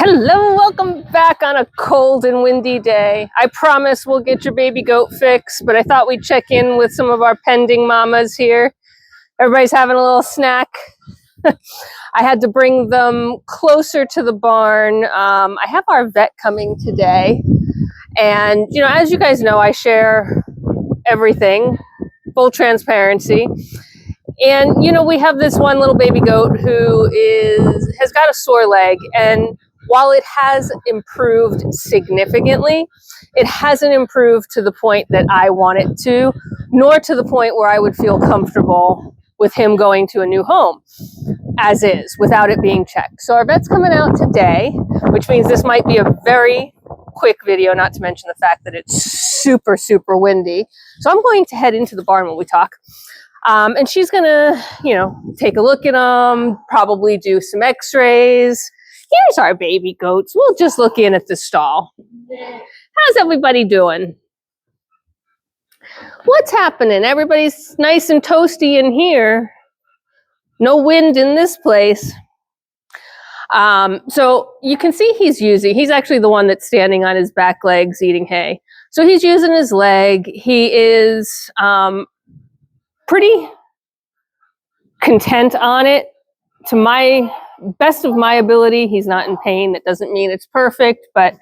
Hello, welcome back on a cold and windy day. I promise we'll get your baby goat fixed, but I thought we'd check in with some of our pending mamas here. Everybody's having a little snack. I had to bring them closer to the barn. I have our vet coming today. And, as you guys know, I share everything, full transparency. And, we have this one little baby goat who has got a sore leg. And while it has improved significantly, it hasn't improved to the point that I want it to, nor to the point where I would feel comfortable with him going to a new home, as is, without it being checked. So our vet's coming out today, which means this might be a very quick video, not to mention the fact that it's super, super windy. So I'm going to head into the barn when we talk. And she's gonna, take a look at them, probably do some x-rays. Here's our baby goats. We'll just look in at the stall. How's everybody doing? What's happening? Everybody's nice and toasty in here. No wind in this place. So you can see he's actually the one that's standing on his back legs eating hay. So he's using his leg. He is pretty content on it. To my best of my ability, he's not in pain. That doesn't mean it's perfect, but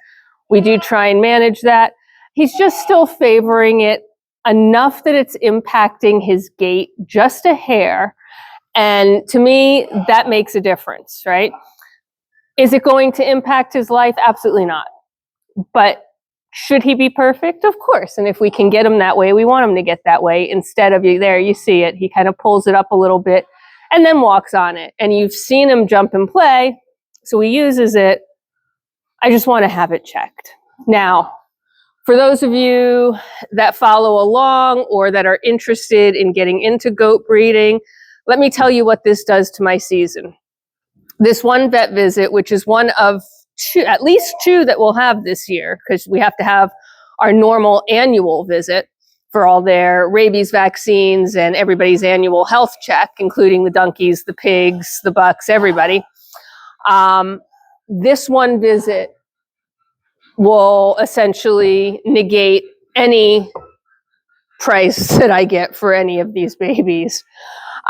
we do try and manage that. He's just still favoring it enough that it's impacting his gait just a hair. And to me, that makes a difference, right? Is it going to impact his life? Absolutely not. But should he be perfect? Of course. And if we can get him that way, we want him to get that way. Instead of you see it, he kind of pulls it up a little bit and then walks on it. And you've seen him jump and play, so he uses it. I just want to have it checked. Now, for those of you that follow along or that are interested in getting into goat breeding, let me tell you what this does to my season. This one vet visit, which is one of at least two that we'll have this year, because we have to have our normal annual visit for all their rabies vaccines and everybody's annual health check, including the donkeys, the pigs, the bucks, everybody. This one visit will essentially negate any price that I get for any of these babies,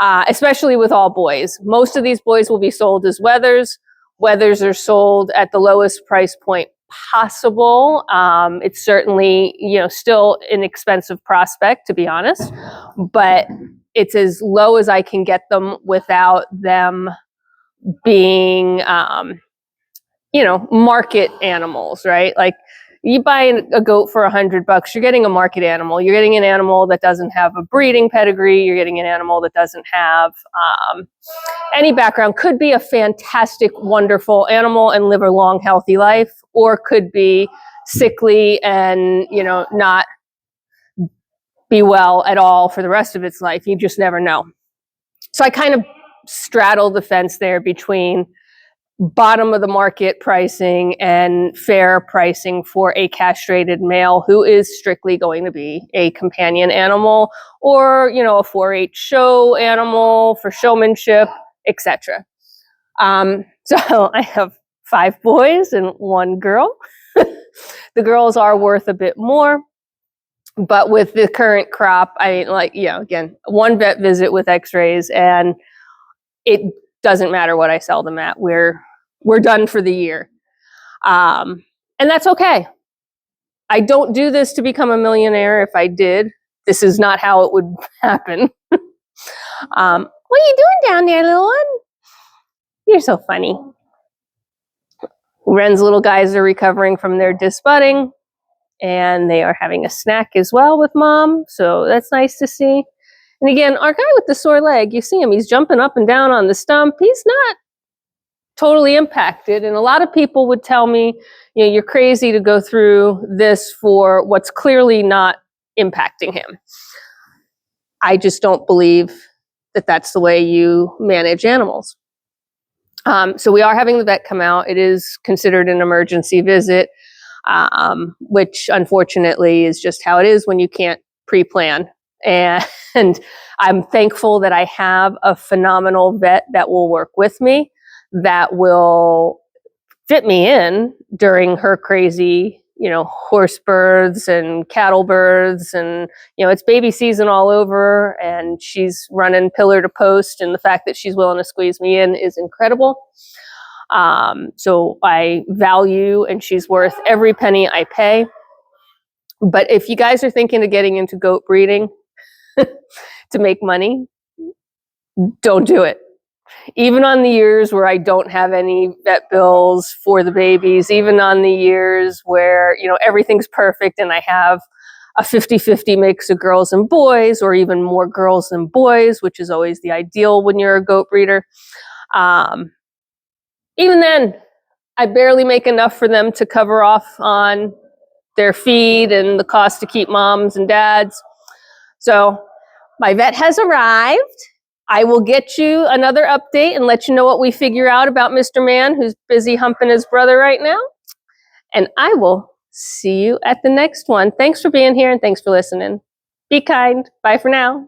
especially with all boys. Most of these boys will be sold as wethers. Wethers are sold at the lowest price point possible. It's certainly, still an expensive prospect, to be honest, but it's as low as I can get them without them being, market animals, right? Like, you buy a goat for $100, you're getting a market animal. You're getting an animal that doesn't have a breeding pedigree. You're getting an animal that doesn't have any background. Could be a fantastic, wonderful animal and live a long, healthy life, or could be sickly and, not be well at all for the rest of its life. You just never know. So I kind of straddle the fence there between bottom of the market pricing and fair pricing for a castrated male who is strictly going to be a companion animal or, a 4-H show animal for showmanship, etc. So I have 5 boys and 1 girl. The girls are worth a bit more, but with the current crop, again, 1 vet visit with x-rays and it doesn't matter what I sell them at. We're done for the year. And that's okay. I don't do this to become a millionaire. If I did, this is not how it would happen. What are you doing down there, little one? You're so funny. Ren's little guys are recovering from their disbudding, and they are having a snack as well with mom. So that's nice to see. And again, our guy with the sore leg, you see him, he's jumping up and down on the stump. He's not totally impacted. And a lot of people would tell me, you're crazy to go through this for what's clearly not impacting him. I just don't believe that that's the way you manage animals. So we are having the vet come out. It is considered an emergency visit, which unfortunately is just how it is when you can't pre-plan. And I'm thankful that I have a phenomenal vet that will work with me, that will fit me in during her crazy, horse births and cattle births, and it's baby season all over, and she's running pillar to post, and the fact that she's willing to squeeze me in is incredible. So I value, and she's worth every penny I pay. But if you guys are thinking of getting into goat breeding to make money, don't do it. Even on the years where I don't have any vet bills for the babies, even on the years where, everything's perfect and I have a 50-50 mix of girls and boys, or even more girls than boys, which is always the ideal when you're a goat breeder. Even then, I barely make enough for them to cover off on their feed and the cost to keep moms and dads. So my vet has arrived. I will get you another update and let you know what we figure out about Mr. Man, who's busy humping his brother right now. And I will see you at the next one. Thanks for being here and thanks for listening. Be kind. Bye for now.